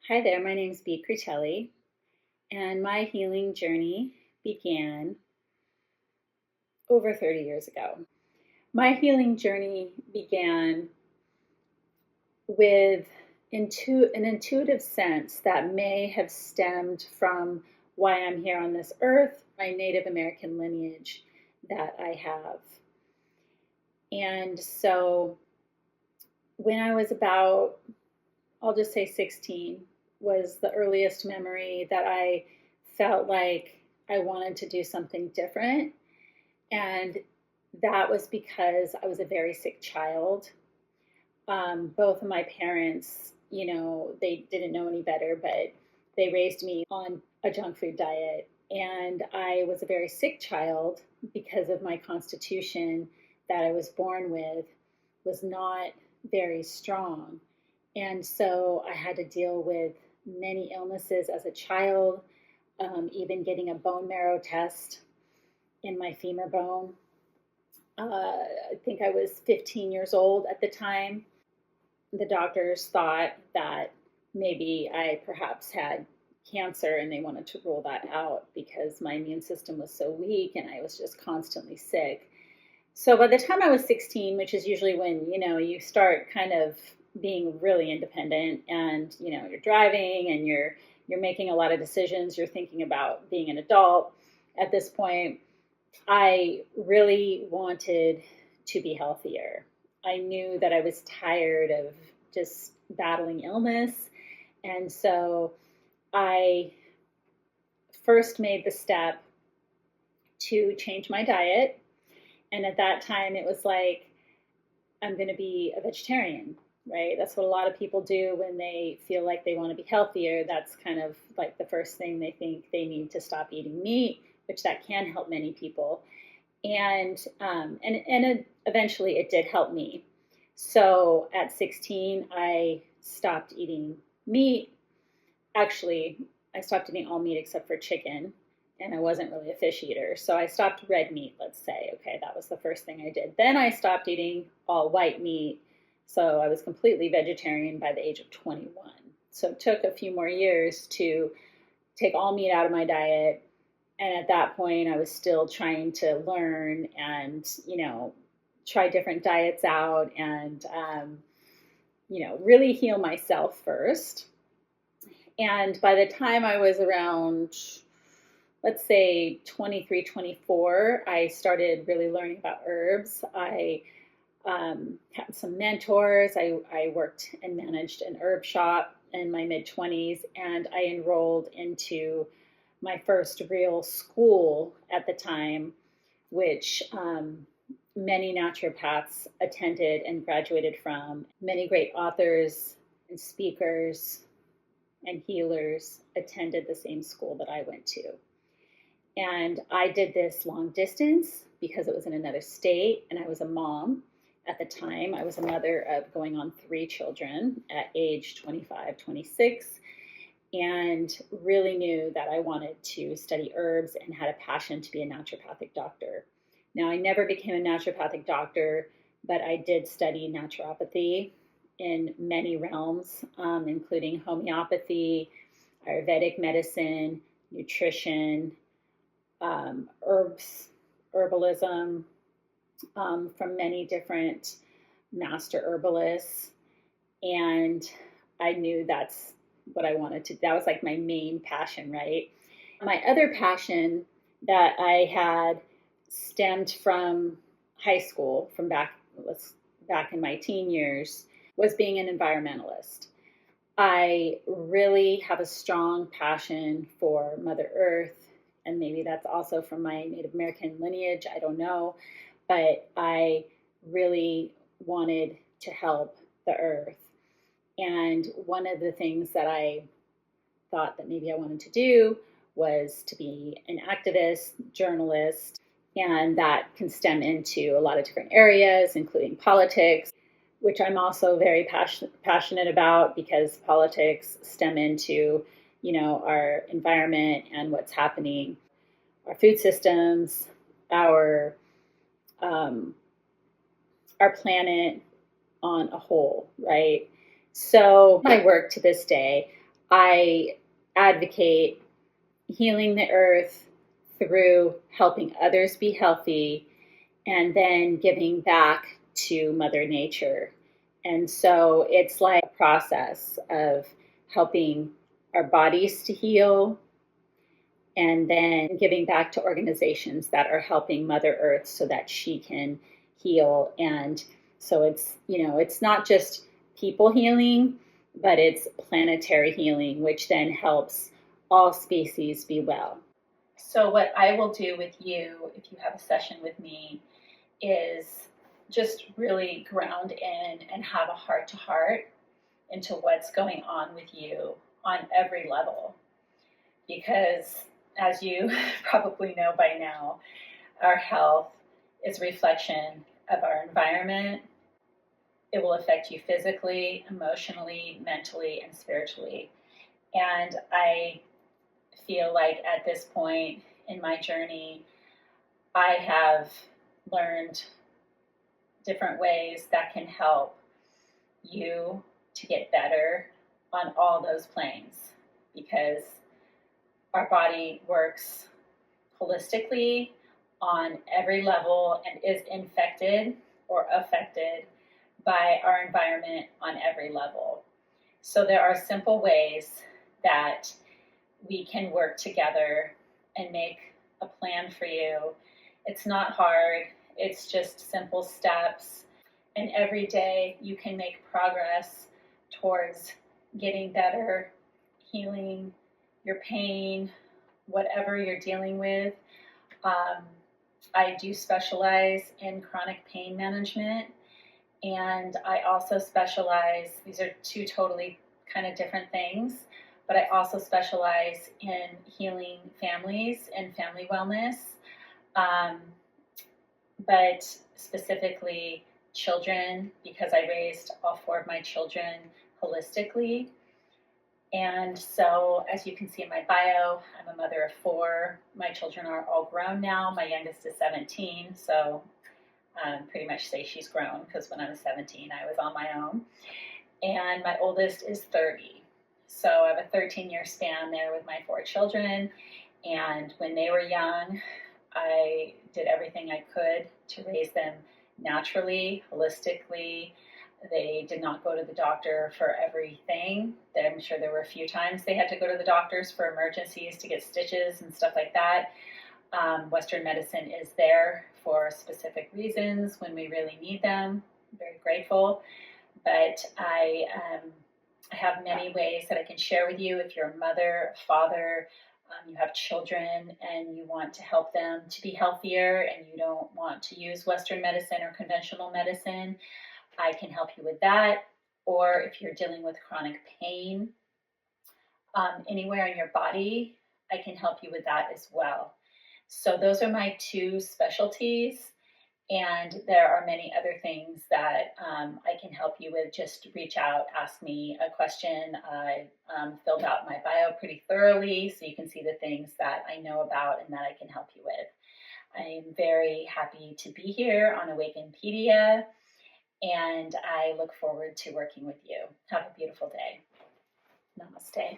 Hi there, my name is Cretelli, and my healing journey began over 30 years ago. My healing journey began with an intuitive sense that may have stemmed from why I'm here on this earth, my Native American lineage that I have. And so when I was about, I'll just say 16, was the earliest memory that I felt like I wanted to do something different. And that was because I was a very sick child. Both of my parents, they didn't know any better, but they raised me on a junk food diet. And I was a very sick child because of my constitution that I was born with was not very strong. And so I had to deal with many illnesses as a child, even getting a bone marrow test in my femur bone. I think I was 15 years old at the time. The doctors thought that maybe I perhaps had cancer and they wanted to rule that out because my immune system was so weak and I was just constantly sick. So by the time I was 16, which is usually when, you start kind of being really independent and, you're driving and you're making a lot of decisions, you're thinking about being an adult. At this point, I really wanted to be healthier. I knew that I was tired of just battling illness. And so I first made the step to change my diet. And at that time, it was like, I'm going to be a vegetarian, right? That's what a lot of people do when they feel like they want to be healthier. That's kind of like the first thing they think they need to stop eating meat, which that can help many people. And eventually it did help me. So at 16, I stopped eating meat. Actually, I stopped eating all meat except for chicken, and I wasn't really a fish eater. So I stopped red meat, let's say. Okay, that was the first thing I did. Then I stopped eating all white meat. So I was completely vegetarian by the age of 21. So it took a few more years to take all meat out of my diet. And at that point, I was still trying to learn and, try different diets out and, really heal myself first. And by the time I was around, let's say 23, 24, I started really learning about herbs. I had some mentors. I worked and managed an herb shop in my mid-20s, and I enrolled into my first real school at the time, which many naturopaths attended and graduated from. Many great authors and speakers and healers attended the same school that I went to. And I did this long distance because it was in another state, and I was a mom at the time. I was a mother of going on 3 children at age 25, 26, and really knew that I wanted to study herbs and had a passion to be a naturopathic doctor. Now, I never became a naturopathic doctor, but I did study naturopathy in many realms, including homeopathy, Ayurvedic medicine, nutrition, herbs, herbalism, from many different master herbalists. And I knew that's what I wanted to, that was like my main passion, right? My other passion that I had stemmed from high school, from back in my teen years, was being an environmentalist. I really have a strong passion for Mother Earth, and maybe that's also from my Native American lineage, I don't know, but I really wanted to help the earth. And one of the things that I thought that maybe I wanted to do was to be an activist, journalist, and that can stem into a lot of different areas, including politics, which I'm also very passionate about because politics stem into, our environment and what's happening, our food systems, our planet on a whole, right? So my work to this day, I advocate healing the earth through helping others be healthy and then giving back to Mother Nature. And so it's like a process of helping our bodies to heal and then giving back to organizations that are helping Mother Earth so that she can heal. And so it's not just people healing, but it's planetary healing, which then helps all species be well. So what I will do with you, if you have a session with me, is just really ground in and have a heart to heart into what's going on with you on every level. Because as you probably know by now, our health is a reflection of our environment. It will affect you physically, emotionally, mentally, and spiritually. And I feel like at this point in my journey, I have learned different ways that can help you to get better on all those planes, because our body works holistically on every level and is infected or affected by our environment on every level. So there are simple ways that we can work together and make a plan for you. It's not hard, it's just simple steps. And every day you can make progress towards getting better, healing your pain, whatever you're dealing with. I do specialize in chronic pain management, and I also specialize, these are two totally kind of different things, but I also specialize in healing families and family wellness, but specifically children, because I raised all four of my children holistically. And so, as you can see in my bio, I'm a mother of four. My children are all grown now. My youngest is 17, so pretty much say she's grown, because when I was 17, I was on my own. And my oldest is 30. So I have a 13-year span there with my four children. And when they were young, I did everything I could to raise them naturally, holistically. They did not go to the doctor for everything. I'm sure there were a few times they had to go to the doctors for emergencies to get stitches and stuff like that. Western medicine is there for specific reasons when we really need them. I'm very grateful. But I have many ways that I can share with you if you're a mother, a father, you have children and you want to help them to be healthier and you don't want to use Western medicine or conventional medicine. I can help you with that. Or if you're dealing with chronic pain anywhere in your body, I can help you with that as well. So those are my two specialties. And there are many other things that I can help you with. Just reach out, ask me a question. I filled out my bio pretty thoroughly, so you can see the things that I know about and that I can help you with. I am very happy to be here on Awakenpedia, and I look forward to working with you. Have a beautiful day. Namaste.